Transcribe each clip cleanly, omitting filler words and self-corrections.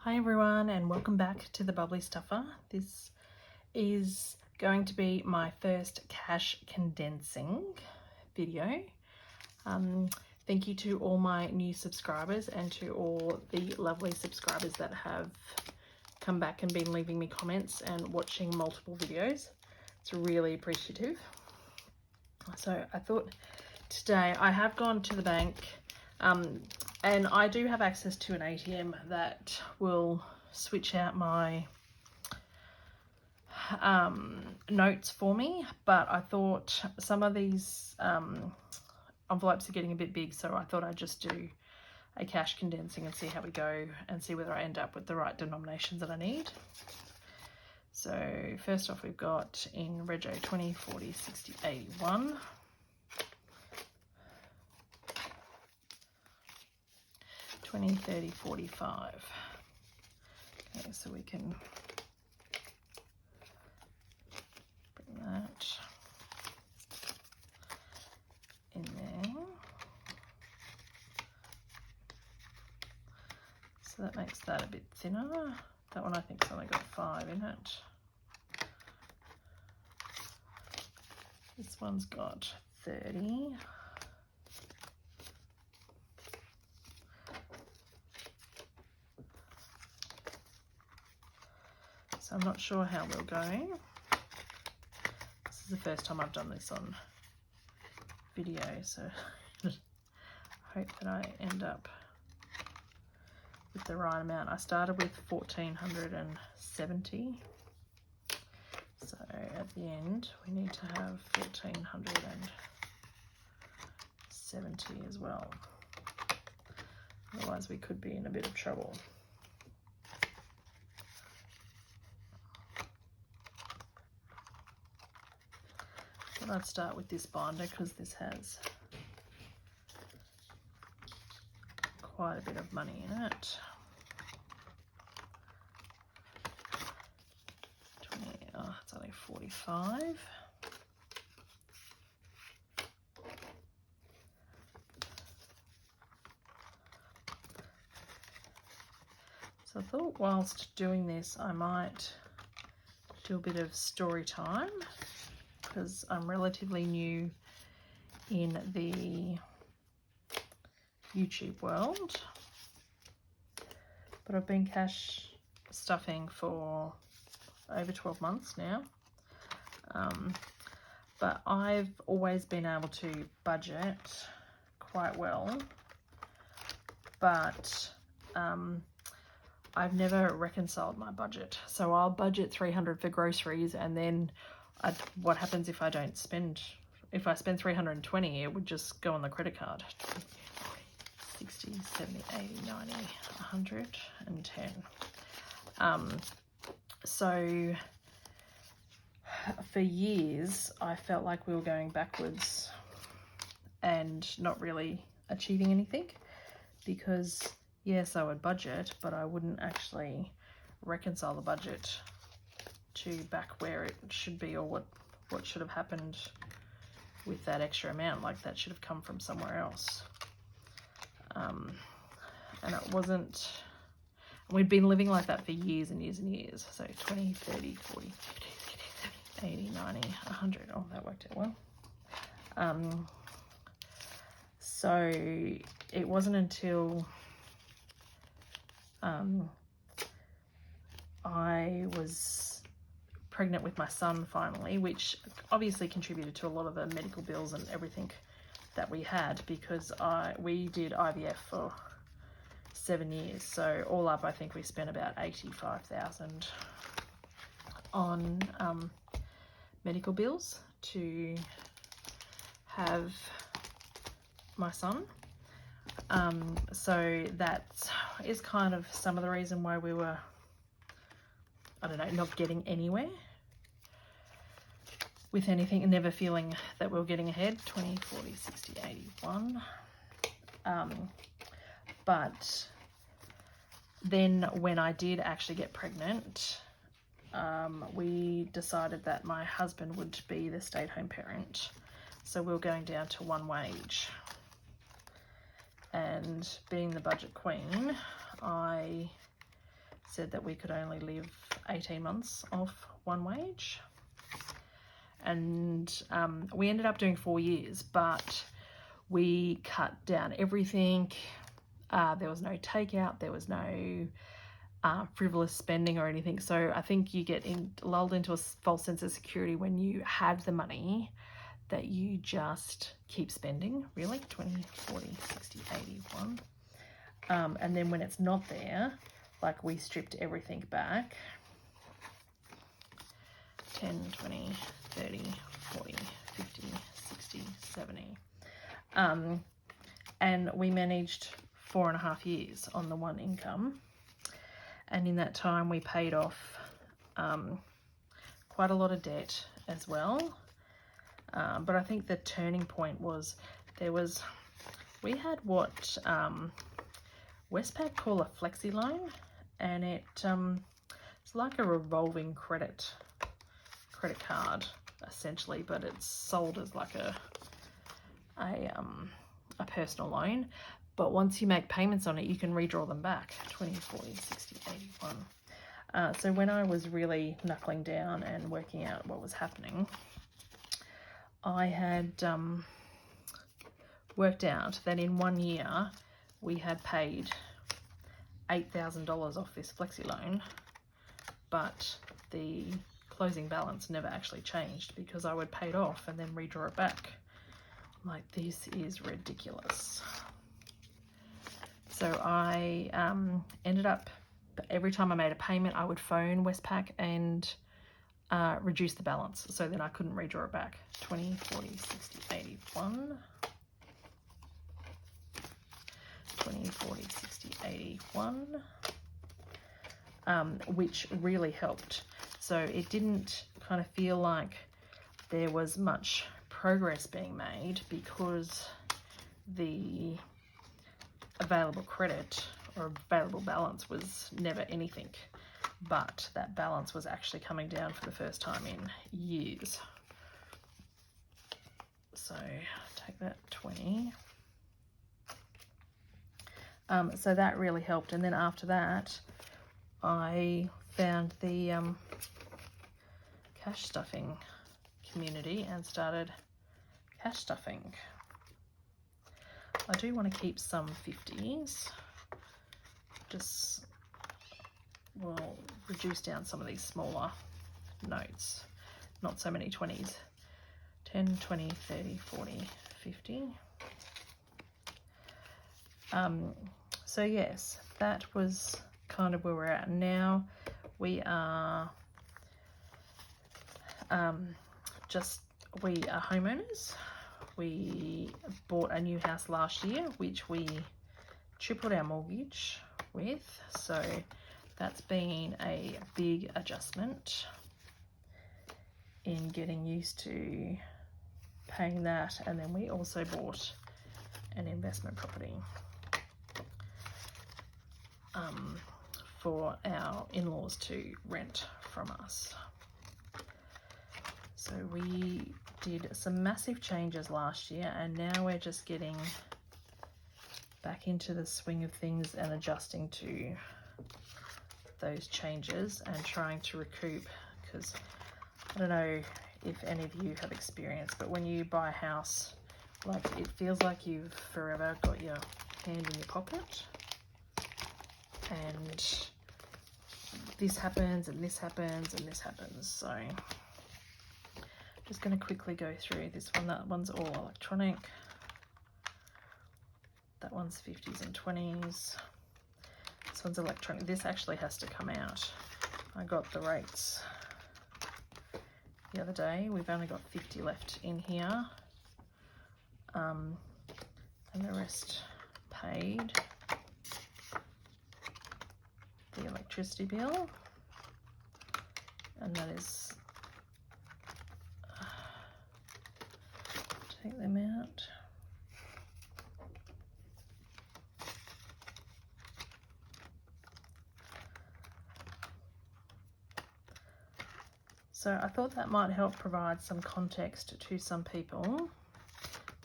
Hi everyone, and welcome back to the Bubbly Stuffer. This is going to be my first cash condensing video. Thank you to all my new subscribers and to all the lovely subscribers that have come back and been leaving me comments and watching multiple videos. It's really appreciative. So I thought today I have gone to the bank and I do have access to an ATM that will switch out my notes for me, but I thought some of these envelopes are getting a bit big, so I thought I'd just do a cash condensing and see how we go and see whether I end up with the right denominations that I need. So first off, we've got in Rego 20, 40, 60, 81. 20, 30, 45. Okay, so we can bring that in there. So that makes that a bit thinner. That one I think's only got 5 in it. This one's got 30. So I'm not sure how we're going. This is the first time I've done this on video, so I hope that I end up with the right amount. I started with 1470. So at the end, we need to have 1470 as well. Otherwise, we could be in a bit of trouble. But I'd start with this binder because this has quite a bit of money in it. 20, oh, it's only 45. So I thought whilst doing this, I might do a bit of story time because I'm relatively new in the YouTube world, but I've been cash stuffing for over 12 months now. But I've always been able to budget quite well, but I've never reconciled my budget. So I'll budget 300 for groceries, and then what happens if I don't spend, if I spend 320, it would just go on the credit card. 60, 70, 80, 90, 110. So for years, I felt like we were going backwards and not really achieving anything because, yes, I would budget, but I wouldn't actually reconcile the budget to back where it should be, or what should have happened with that extra amount. Like that should have come from somewhere else. And it wasn't, we'd been living like that for years and years and years. So 20, 30, 40, 50, 60, 70, 80, 90, 100. Oh, that worked out well. So it wasn't until I was pregnant with my son finally, which obviously contributed to a lot of the medical bills and everything that we had, because we did IVF for 7 years. So all up, I think we spent about 85,000 on medical bills to have my son. So that is kind of some of the reason why we were, I don't know, not getting anywhere with anything and never feeling that we were getting ahead. 20, 40, 60, 81. But then when I did actually get pregnant, we decided that my husband would be the stay-at-home parent. So we were going down to one wage. And being the budget queen, I said that we could only live 18 months off one wage. And we ended up doing 4 years, but we cut down everything. There was no takeout, there was no frivolous spending or anything. So I think you get lulled into a false sense of security when you have the money that you just keep spending, really. 20, 40, 60, 81. And then when it's not there, like we stripped everything back. 10, 20, 30, 40, 50, 60, 70. And we managed 4.5 years on the one income. And in that time we paid off quite a lot of debt as well. But I think the turning point was we had what Westpac call a flexi loan, and it's like a revolving credit card essentially, but it's sold as like a personal loan. But once you make payments on it, you can redraw them back. 20, 40, 60, 81. So when I was really knuckling down and working out what was happening, I had worked out that in 1 year we had paid $8,000 off this flexi loan, but the closing balance never actually changed because I would pay it off and then redraw it back. I'm like, this is ridiculous. So I ended up, every time I made a payment, I would phone Westpac and reduce the balance, so then I couldn't redraw it back. 20, 40, 60, 81. 20, 40, 60, 81. Which really helped. So it didn't kind of feel like there was much progress being made because the available credit or available balance was never anything, but that balance was actually coming down for the first time in years. So take that 20. So that really helped. And then after that, I found the cash stuffing community and started cash stuffing. I do want to keep some 50s. Just will reduce down some of these smaller notes. Not so many 20s. 10, 20, 30, 40, 50. So yes, that was kind of where we're at. Now we are we are homeowners. We bought a new house last year, which we tripled our mortgage with. So that's been a big adjustment in getting used to paying that. And then we also bought an investment property for our in-laws to rent from us. So we did some massive changes last year, and now we're just getting back into the swing of things and adjusting to those changes and trying to recoup, because I don't know if any of you have experienced, but when you buy a house, like, it feels like you've forever got your hand in your pocket, and this happens and this happens and this happens. So just going to quickly go through this one. That one's all electronic. That one's 50s and 20s. This one's electronic. This actually has to come out. I got the rates the other day. We've only got 50 left in here, and the rest paid. The electricity bill, and that is, take them out. So I thought that might help provide some context to some people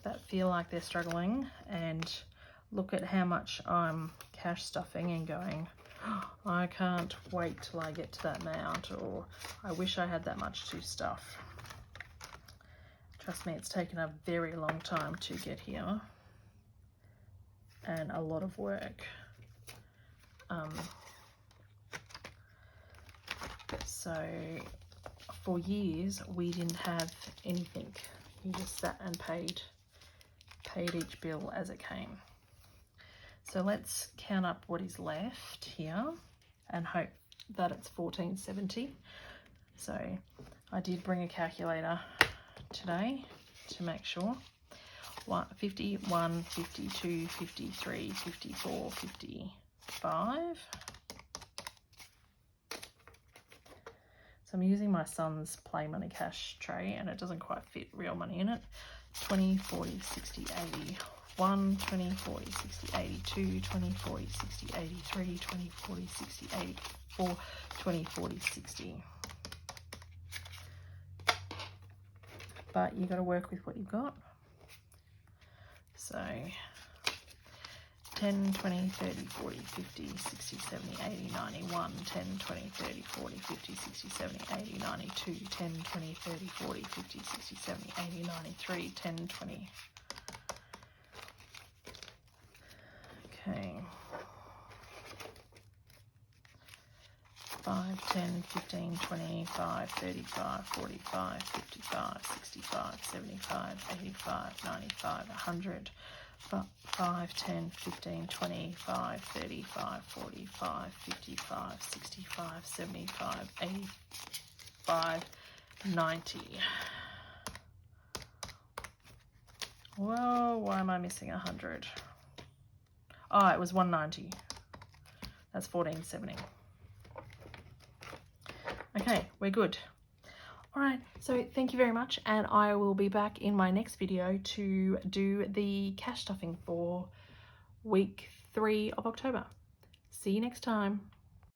that feel like they're struggling and look at how much I'm cash stuffing and going, I can't wait till I get to that amount, or I wish I had that much to stuff. Trust me, it's taken a very long time to get here and a lot of work. So for years we didn't have anything. You just sat and paid each bill as it came. So let's count up what is left here and hope that it's $14.70. So I did bring a calculator today to make sure. 51, 52, 53, 54, 55. So I'm using my son's Play Money Cash tray and it doesn't quite fit real money in it. 20, 40, 60, 80. 1, 20, 40, 60, 82, 20, 40, 60, 83, 20, 40, 60, 84, 20, 40, 60. But you got to work with what you've got. So 10, 20, 30, 40, 50, 60, 70, 80, 91, 10, 20, 30, 40, 50, 60, 70, 80, 92, 10, 20, 30, 40, 50, 60, 70, 80, 93, 10, 20. Okay. 5, 10, 15, 25, 35, 45, 55, 65, 75, 85, 95, 100. 5, 10, 15, 25, 35, 45, 55, 65, 75, 85, 90. Whoa, why am I missing 100? Oh, it was 190. That's 14.70. Okay, we're good. All right, so thank you very much, and I will be back in my next video to do the cash stuffing for week 3 of October. See you next time.